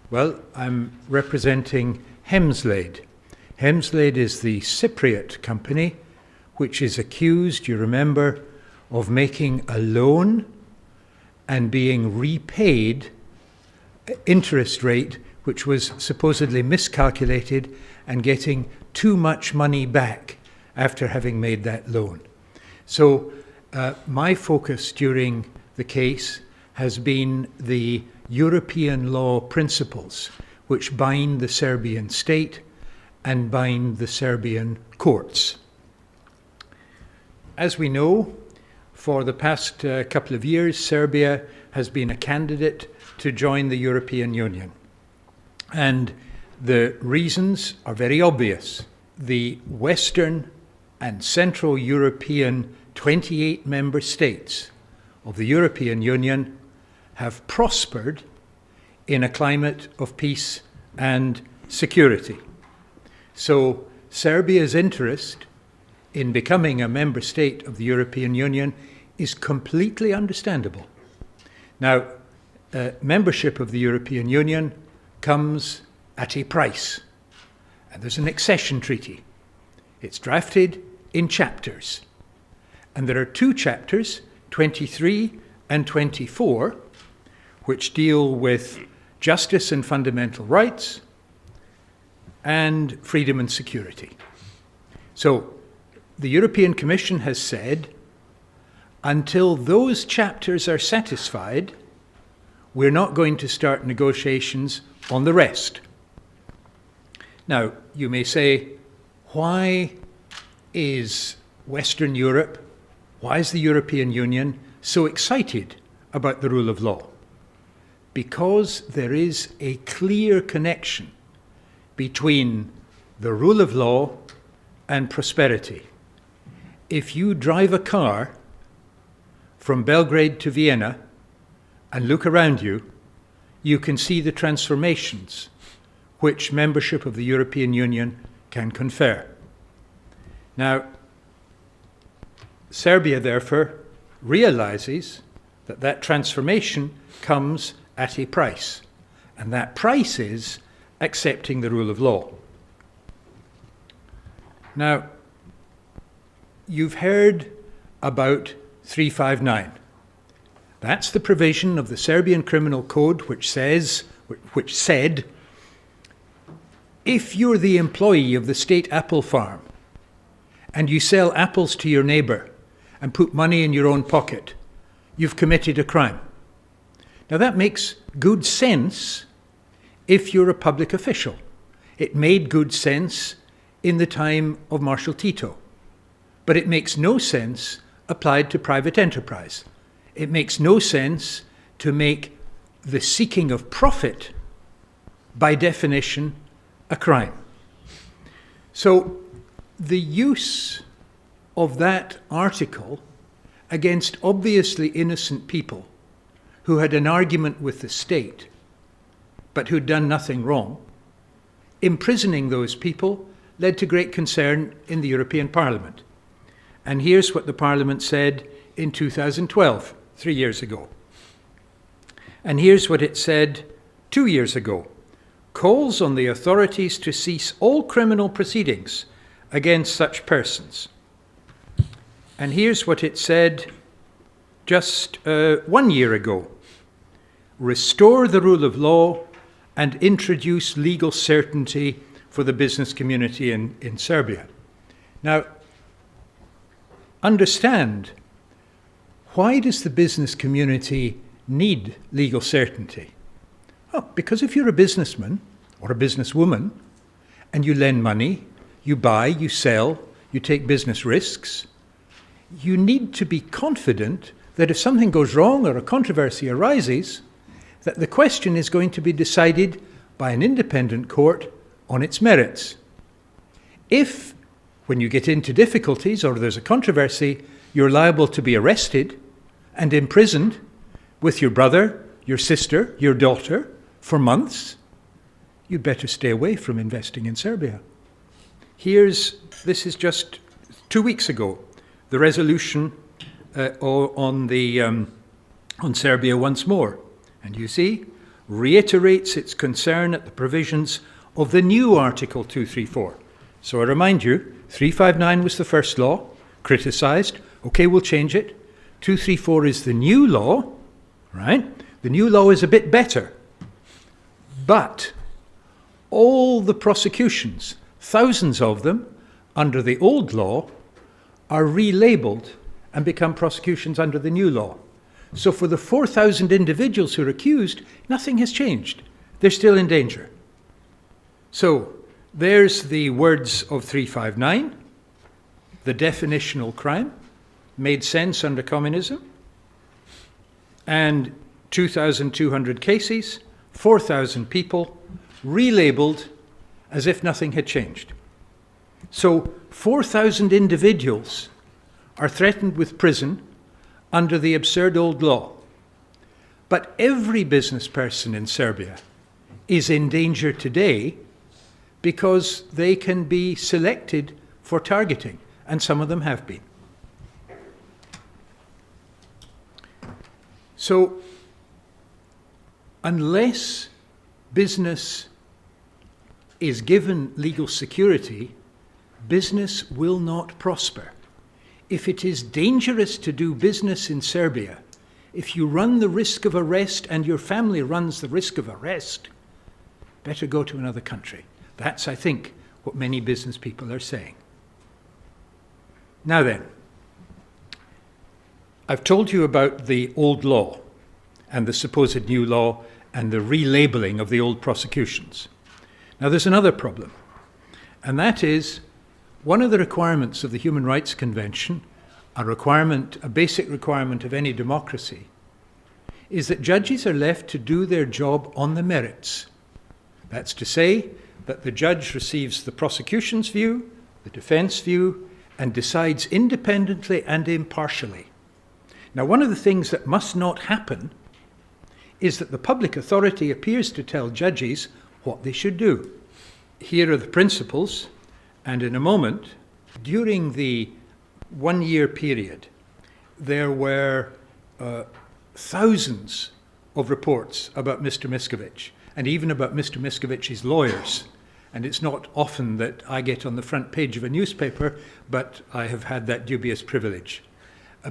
Well, I'm representing Hemslade. Hemslade is the Cypriot company which is accused, you remember, of making a loan and being repaid interest rate which was supposedly miscalculated and getting too much money back after having made that loan. So my focus during the case has been the European law principles which bind the Serbian state and bind the Serbian courts. As we know, for the past couple of years, Serbia has been a candidate to join the European Union. And the reasons are very obvious. The Western and Central European 28 member states of the European Union have prospered in a climate of peace and security. So Serbia's interest in becoming a member state of the European Union is completely understandable. Now, membership of the European Union comes at a price, and there's an accession treaty. It's drafted in chapters, and there are two chapters, 23 and 24, which deal with justice and fundamental rights and freedom and security. So the European Commission has said, until those chapters are satisfied, we're not going to start negotiations on the rest. Now, you may say, why is Western Europe, why is the European Union so excited about the rule of law? Because there is a clear connection between the rule of law and prosperity. If you drive a car from Belgrade to Vienna and look around you, you can see the transformations which membership of the European Union can confer. Now, Serbia, therefore, realizes that that transformation comes at a price, and that price is accepting the rule of law. Now, you've heard about 359. That's the provision of the Serbian Criminal Code which said, if you're the employee of the state apple farm and you sell apples to your neighbor and put money in your own pocket, you've committed a crime. Now that makes good sense if you're a public official. It made good sense in the time of Marshal Tito, but it makes no sense applied to private enterprise. It makes no sense to make the seeking of profit, by definition, a crime. So the use of that article against obviously innocent people who had an argument with the state, but who'd done nothing wrong, imprisoning those people led to great concern in the European Parliament. And here's what the Parliament said in 2012, 3 years ago. And here's what it said 2 years ago. Calls on the authorities to cease all criminal proceedings against such persons. And here's what it said just 1 year ago. Restore the rule of law and introduce legal certainty for the business community in Serbia. Now, understand, why does the business community need legal certainty? Oh, because if you're a businessman or a businesswoman and you lend money, you buy, you sell, you take business risks, you need to be confident that if something goes wrong or a controversy arises, that the question is going to be decided by an independent court on its merits. If, when you get into difficulties or there's a controversy, you're liable to be arrested and imprisoned with your brother, your sister, your daughter for months, you'd better stay away from investing in Serbia. This is just 2 weeks ago, the resolution on Serbia once more. And you see, reiterates its concern at the provisions of the new Article 234. So I remind you, 359 was the first law, criticised. Okay, we'll change it. 234 is the new law, right? The new law is a bit better. But all the prosecutions, thousands of them, under the old law, are relabeled and become prosecutions under the new law. So for the 4,000 individuals who are accused, nothing has changed. They're still in danger. So there's the words of 359, the definitional crime, made sense under communism, and 2,200 cases, 4,000 people, relabeled as if nothing had changed. So 4,000 individuals are threatened with prison under the absurd old law. But every business person in Serbia is in danger today because they can be selected for targeting, and some of them have been. So, unless business is given legal security, business will not prosper. If it is dangerous to do business in Serbia, if you run the risk of arrest and your family runs the risk of arrest, better go to another country. That's, I think, what many business people are saying. Now then, I've told you about the old law and the supposed new law and the relabeling of the old prosecutions. Now there's another problem, and that is one of the requirements of the Human Rights Convention, a basic requirement of any democracy, is that judges are left to do their job on the merits. That's to say that the judge receives the prosecution's view, the defense view, and decides independently and impartially. Now, one of the things that must not happen is that the public authority appears to tell judges what they should do. Here are the principles, and in a moment, during the 1 year period, there were thousands of reports about Mr. Mišković, and even about Mr. Mišković's lawyers. And it's not often that I get on the front page of a newspaper, but I have had that dubious privilege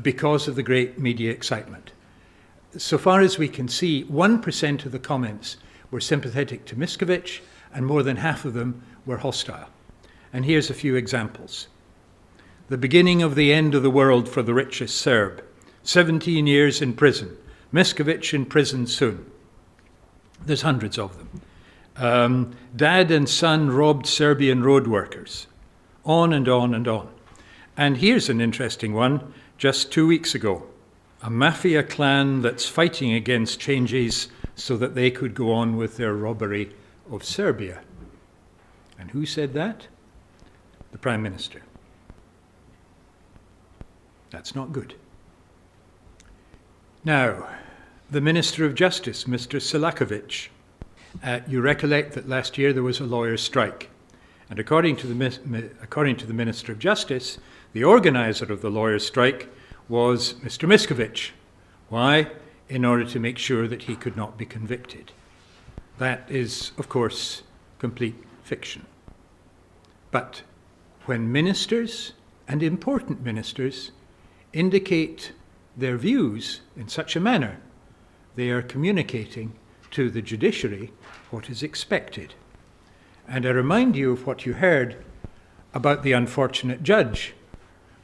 because of the great media excitement. So far as we can see, 1% of the comments were sympathetic to Mišković, and more than half of them were hostile. And here's a few examples. The beginning of the end of the world for the richest Serb. 17 years in prison. Mišković in prison soon. There's hundreds of them. Dad and son robbed Serbian road workers. On and on and on. And here's an interesting one, just 2 weeks ago. A mafia clan that's fighting against changes so that they could go on with their robbery of Serbia. And who said that? The Prime Minister. That's not good. Now, the Minister of Justice, Mr. Selaković. You recollect that last year there was a lawyers' strike. And according to the Minister of Justice, the organizer of the lawyers' strike was Mr. Mišković. Why? In order to make sure that he could not be convicted. That is, of course, complete fiction. But when ministers, and important ministers, indicate their views in such a manner, they are communicating to the judiciary what is expected. And I remind you of what you heard about the unfortunate judge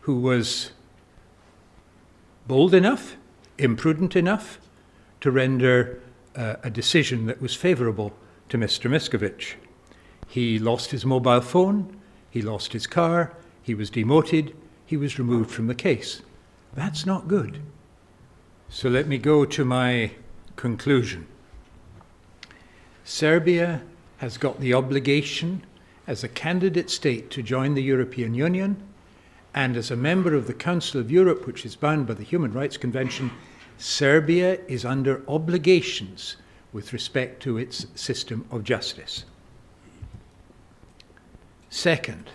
who was bold enough, imprudent enough to render a decision that was favourable to Mr. Mišković. He lost his mobile phone, he lost his car, he was demoted, he was removed from the case. That's not good. So let me go to my conclusion. Serbia has got the obligation as a candidate state to join the European Union, and as a member of the Council of Europe, which is bound by the Human Rights Convention, Serbia is under obligations with respect to its system of justice. Second,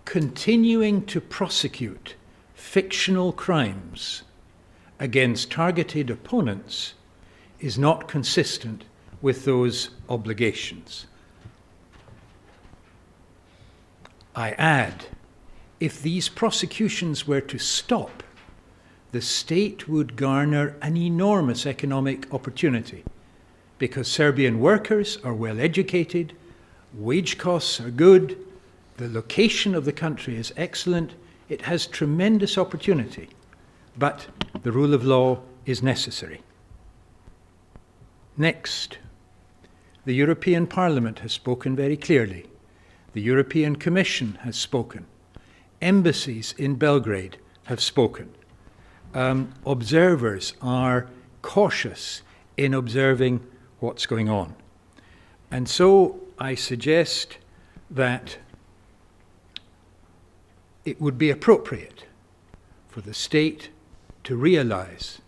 continuing to prosecute fictional crimes against targeted opponents is not consistent with those obligations. I add, if these prosecutions were to stop, the state would garner an enormous economic opportunity because Serbian workers are well educated, wage costs are good, the location of the country is excellent, it has tremendous opportunity, but the rule of law is necessary. Next, the European Parliament has spoken very clearly. The European Commission has spoken. Embassies in Belgrade have spoken. Observers are cautious in observing what's going on. And so I suggest that it would be appropriate for the state to realize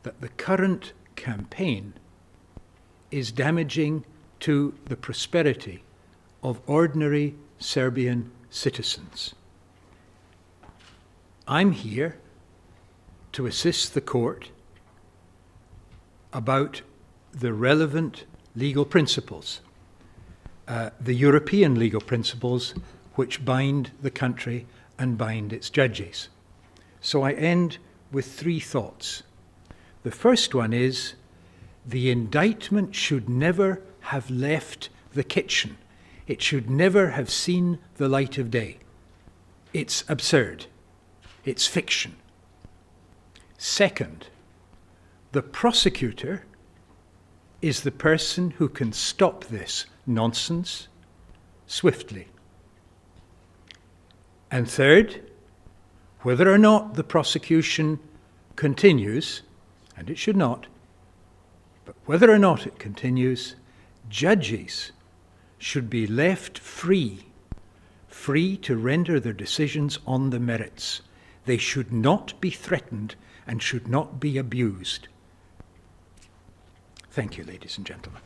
that the current campaign is damaging to the prosperity of ordinary Serbian citizens. I'm here to assist the court about the relevant legal principles, the European legal principles which bind the country and bind its judges. So I end with three thoughts. The first one is the indictment should never have left the kitchen. It should never have seen the light of day. It's absurd. It's fiction. Second, the prosecutor is the person who can stop this nonsense swiftly. And third, whether or not the prosecution continues, and it should not, but whether or not it continues, judges should be left free to render their decisions on the merits. They should not be threatened and should not be abused. Thank you, ladies and gentlemen.